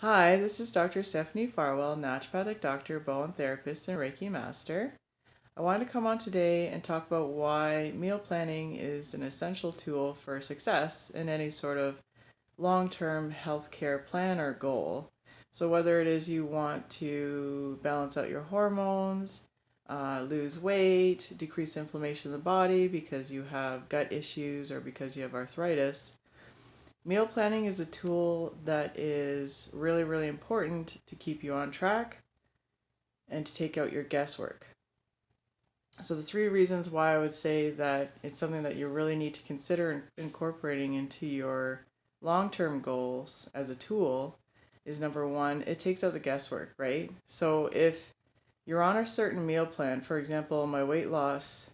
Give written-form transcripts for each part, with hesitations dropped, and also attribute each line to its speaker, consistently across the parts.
Speaker 1: Hi, this is Dr. Stephanie Farwell, naturopathic doctor, Bowen therapist, and Reiki master. I wanted to come on today and talk about why meal planning is an essential tool for success in any sort of long-term healthcare plan or goal. So whether it is you want to balance out your hormones, lose weight, decrease inflammation in the body because you have gut issues or because you have arthritis, meal planning is a tool that is really, really important to keep you on track and to take out your guesswork. So, the three reasons why I would say that it's something that you really need to consider incorporating into your long term goals as a tool is number one, it takes out the guesswork, right? So, if you're on a certain meal plan, for example, my weight loss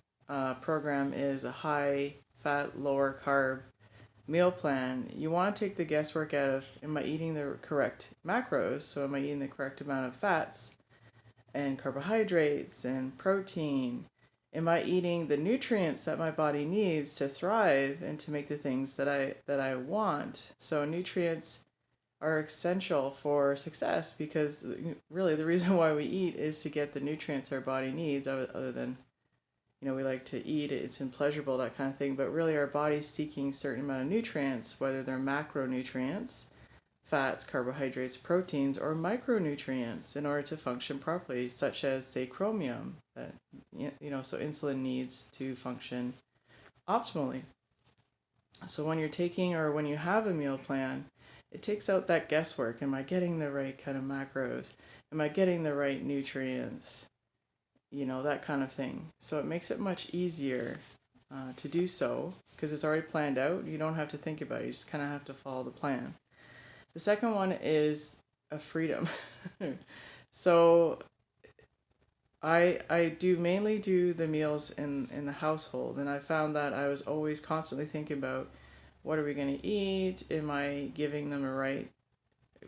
Speaker 1: program is a high fat, lower carb meal plan, you want to take the guesswork out of, am I eating the correct macros? So am I eating the correct amount of fats and carbohydrates and protein? Am I eating the nutrients that my body needs to thrive and to make the things that I want? So nutrients are essential for success because really the reason why we eat is to get the nutrients our body needs, other than we like to eat, it's pleasurable, that kind of thing, but really our body's seeking a certain amount of nutrients, whether they're macronutrients, fats, carbohydrates, proteins, or micronutrients in order to function properly, such as, say, chromium, that, so insulin needs to function optimally. So when you're taking or when you have a meal plan, it takes out that guesswork. Am I getting the right kind of macros? Am I getting the right nutrients? That kind of thing. So it makes it much easier to do so because it's already planned out. You don't have to think about it, you just kind of have to follow the plan. The second one is a freedom. So I do mainly do the meals in the household, and I found that I was always constantly thinking about what are we going to eat? Am I giving them the right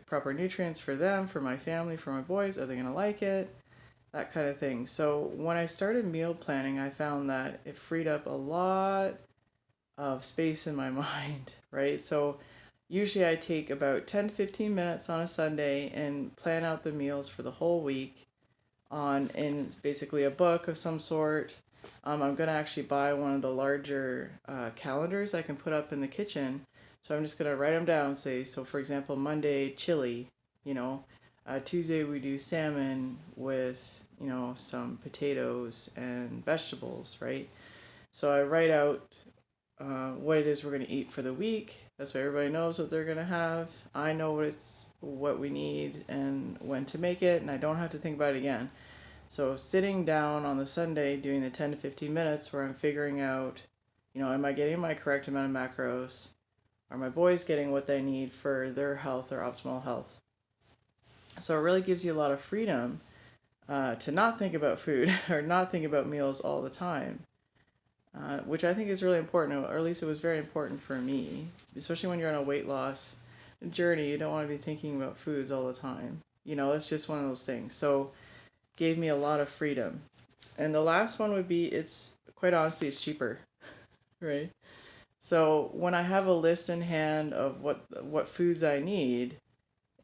Speaker 1: proper nutrients for them, for my family, for my boys? Are they going to like it? That kind of thing. So when I started meal planning, I found that it freed up a lot of space in my mind, right? So usually I take about 10 to 15 minutes on a Sunday and plan out the meals for the whole week on in basically a book of some sort. I'm going to actually buy one of the larger calendars I can put up in the kitchen. So I'm just going to write them down and say, so for example, Monday, chili, you know, Tuesday we do salmon with, some potatoes and vegetables, right? So I write out what it is we're going to eat for the week. That's way everybody knows what they're going to have. I know what we need and when to make it, and I don't have to think about it again. So sitting down on the Sunday doing the 10 to 15 minutes where I'm figuring out, am I getting my correct amount of macros? Are my boys getting what they need for their health or optimal health? So it really gives you a lot of freedom to not think about food or not think about meals all the time, which I think is really important, or at least it was very important for me, especially when you're on a weight loss journey. You don't want to be thinking about foods all the time. It's just one of those things. So gave me a lot of freedom. And the last one would be, it's quite honestly, it's cheaper, right? So when I have a list in hand of what foods I need,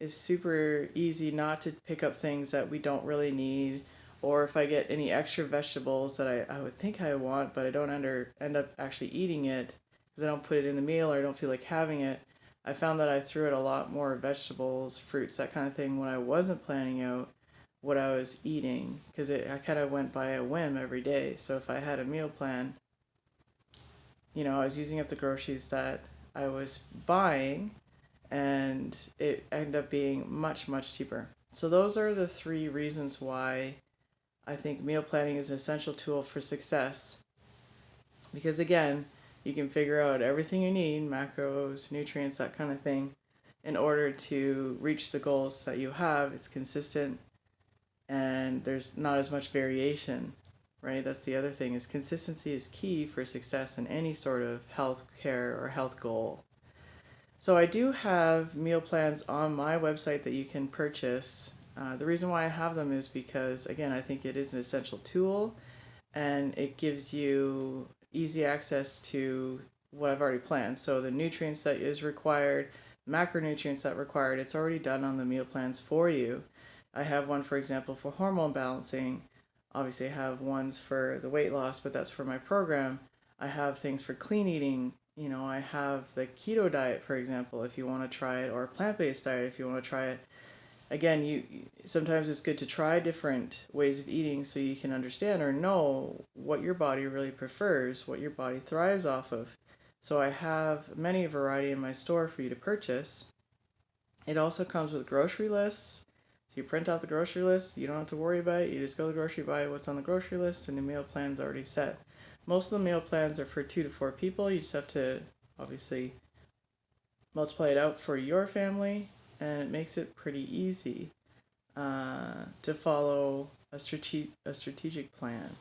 Speaker 1: it's super easy not to pick up things that we don't really need, or if I get any extra vegetables that I would think I want, but I don't end up actually eating it because I don't put it in the meal or I don't feel like having it. I found that I threw out a lot more vegetables, fruits, that kind of thing when I wasn't planning out what I was eating because I kind of went by a whim every day. So if I had a meal plan, I was using up the groceries that I was buying, and it ended up being much, much cheaper. So those are the three reasons why I think meal planning is an essential tool for success. Because again, you can figure out everything you need, macros, nutrients, that kind of thing, in order to reach the goals that you have. It's consistent and there's not as much variation, right? That's the other thing, is consistency is key for success in any sort of health care or health goal. So I do have meal plans on my website that you can purchase. The reason why I have them is because, again, I think it is an essential tool and it gives you easy access to what I've already planned. So the nutrients that is required, macronutrients that required. It's already done on the meal plans for you. I have one, for example, for hormone balancing. Obviously, I have ones for the weight loss, but that's for my program. I have things for clean eating. You know, I have the keto diet, for example, if you want to try it, or a plant-based diet if you want to try it. Again, you sometimes it's good to try different ways of eating so you can understand or know what your body really prefers, what your body thrives off of. So I have many variety in my store for you to purchase. It also comes with grocery lists. So you print out the grocery list, you don't have to worry about it. You just go to the grocery, buy what's on the grocery list, and the meal plan's already set. Most of the meal plans are for 2 to 4 people. You just have to obviously multiply it out for your family, and it makes it pretty easy to follow a strategic plan.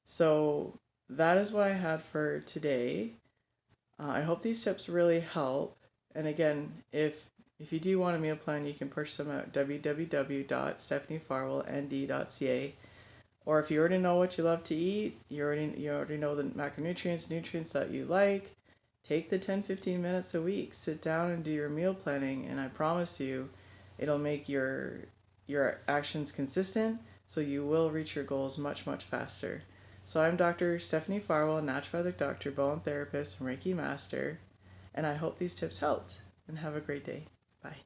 Speaker 1: So that is what I had for today. I hope these tips really help. And again, if you do want a meal plan, you can purchase them at www.stephaniefarwellnd.ca. Or if you already know what you love to eat, you already know the macronutrients, nutrients that you like, take the 10-15 minutes a week, sit down and do your meal planning, and I promise you it'll make your actions consistent, so you will reach your goals much, much faster. So I'm Dr. Stephanie Farwell, naturopathic doctor, bone therapist, and Reiki master, and I hope these tips helped, and have a great day. Bye.